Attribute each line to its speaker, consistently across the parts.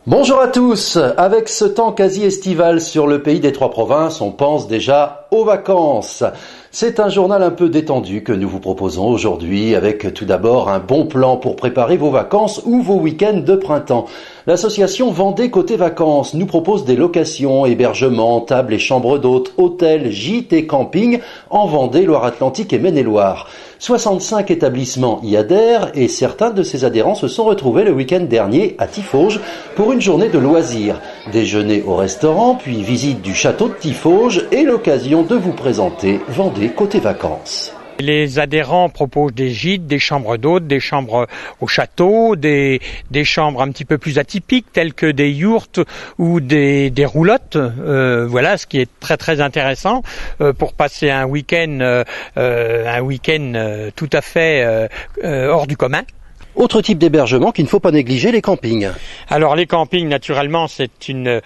Speaker 1: Bonjour à tous. Avec ce temps quasi estival sur le pays des trois provinces, on pense déjà aux vacances. C'est un journal un peu détendu que nous vous proposons aujourd'hui avec tout d'abord un bon plan pour préparer vos vacances ou vos week-ends de printemps. L'association Vendée Côté Vacances nous propose des locations, hébergements, tables et chambres d'hôtes, hôtels, gîtes et campings en Vendée, Loire-Atlantique et Maine-et-Loire. 65 établissements y adhèrent et certains de ces adhérents se sont retrouvés le week-end dernier à Tiffauges pour une journée de loisirs. Déjeuner au restaurant, puis visite du château de Tiffauges et l'occasion de vous présenter Vendée Côté Vacances.
Speaker 2: Les adhérents proposent des gîtes, des chambres d'hôtes, des chambres au château, des chambres un petit peu plus atypiques telles que des yourtes ou des roulottes. Voilà, ce qui est très très intéressant pour passer un week-end tout à fait hors du commun.
Speaker 1: Autre type d'hébergement qu'il ne faut pas négliger, les campings.
Speaker 2: Alors les campings, naturellement, c'est une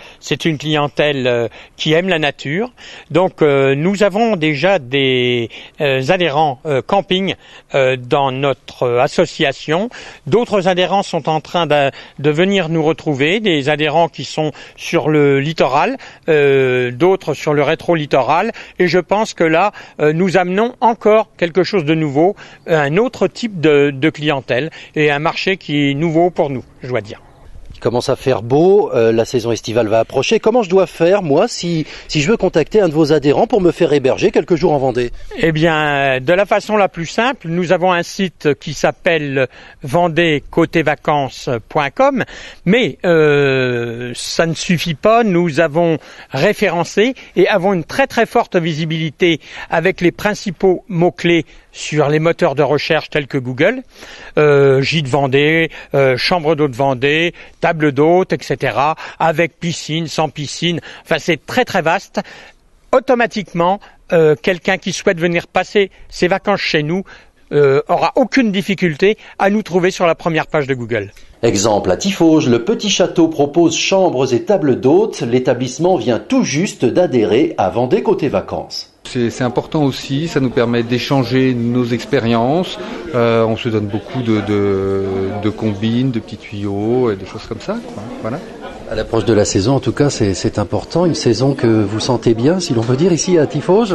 Speaker 2: clientèle qui aime la nature. Donc nous avons déjà des adhérents camping dans notre association. D'autres adhérents sont en train de venir nous retrouver, des adhérents qui sont sur le littoral, d'autres sur le rétro-littoral. Et je pense que là, nous amenons encore quelque chose de nouveau, un autre type de clientèle. Et un marché qui est nouveau pour nous, je dois dire.
Speaker 1: Il commence à faire beau, la saison estivale va approcher. Comment je dois faire, moi, si je veux contacter un de vos adhérents pour me faire héberger quelques jours en Vendée?
Speaker 2: Eh bien, de la façon la plus simple, nous avons un site qui s'appelle vendéecotévacances.com, mais ça ne suffit pas. Nous avons référencé et avons une très très forte visibilité avec les principaux mots-clés sur les moteurs de recherche tels que Google, gîte Vendée, chambre d'hôte Vendée, table d'hôte, etc., avec piscine, sans piscine. Enfin, c'est très très vaste. Automatiquement, quelqu'un qui souhaite venir passer ses vacances chez nous aura aucune difficulté à nous trouver sur la première page de Google.
Speaker 1: Exemple, à Tiffauges, le Petit Château propose chambres et tables d'hôtes. L'établissement vient tout juste d'adhérer à Vendée Côté Vacances.
Speaker 3: C'est important aussi, ça nous permet d'échanger nos expériences. On se donne beaucoup de combines, de petits tuyaux et des choses comme ça, quoi. Voilà.
Speaker 1: À l'approche de la saison, en tout cas, c'est important. Une saison que vous sentez bien, si l'on peut dire, ici à Tiffauges?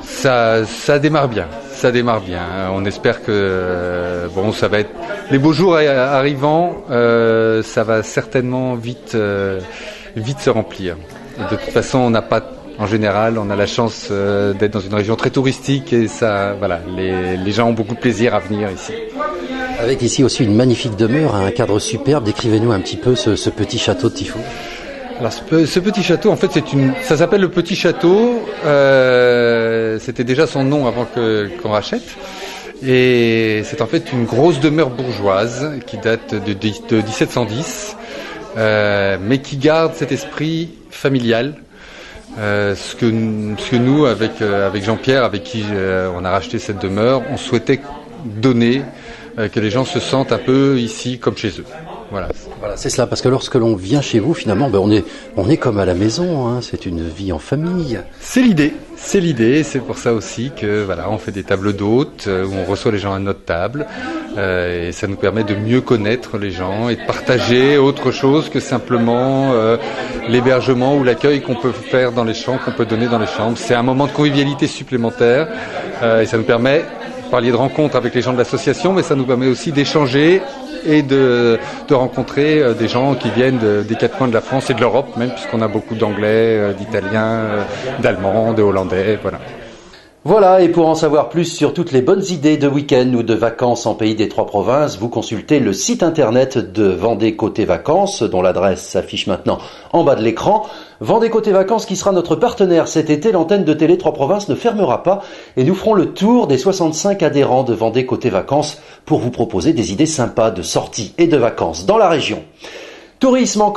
Speaker 3: Ça démarre bien. Ça démarre bien. On espère que ça va être les beaux jours arrivant. Ça va certainement vite se remplir. Et de toute façon, en général, on a la chance d'être dans une région très touristique et ça, voilà, les gens ont beaucoup de plaisir à venir ici.
Speaker 1: Avec ici aussi une magnifique demeure, un cadre superbe. Décrivez-nous un petit peu ce petit château de Tiffauges.
Speaker 3: Alors ce petit château, en fait, ça s'appelle le Petit Château. C'était déjà son nom avant qu'on rachète. Et c'est en fait une grosse demeure bourgeoise qui date de 1710, mais qui garde cet esprit familial. Ce que nous, avec Jean-Pierre, avec qui on a racheté cette demeure, on souhaitait donner, que les gens se sentent un peu ici comme chez eux. Voilà,
Speaker 1: c'est cela, parce que lorsque l'on vient chez vous, finalement, on est comme à la maison, hein, c'est une vie en famille.
Speaker 3: C'est l'idée, c'est pour ça aussi que voilà, on fait des tables d'hôtes où on reçoit les gens à notre table et ça nous permet de mieux connaître les gens et de partager autre chose que simplement l'hébergement ou l'accueil qu'on peut faire dans les chambres, qu'on peut donner dans les chambres. C'est un moment de convivialité supplémentaire et ça nous permet, vous parliez de rencontres avec les gens de l'association, mais ça nous permet aussi d'échanger et de rencontrer des gens qui viennent des quatre coins de la France et de l'Europe même, puisqu'on a beaucoup d'Anglais, d'Italiens, d'Allemands, de Hollandais, voilà.
Speaker 1: Voilà, et pour en savoir plus sur toutes les bonnes idées de week-end ou de vacances en pays des trois provinces, vous consultez le site internet de Vendée Côté Vacances, dont l'adresse s'affiche maintenant en bas de l'écran. Vendée Côté Vacances qui sera notre partenaire cet été, l'antenne de Télé 3 Provinces ne fermera pas et nous ferons le tour des 65 adhérents de Vendée Côté Vacances pour vous proposer des idées sympas de sorties et de vacances dans la région. Tourisme encore.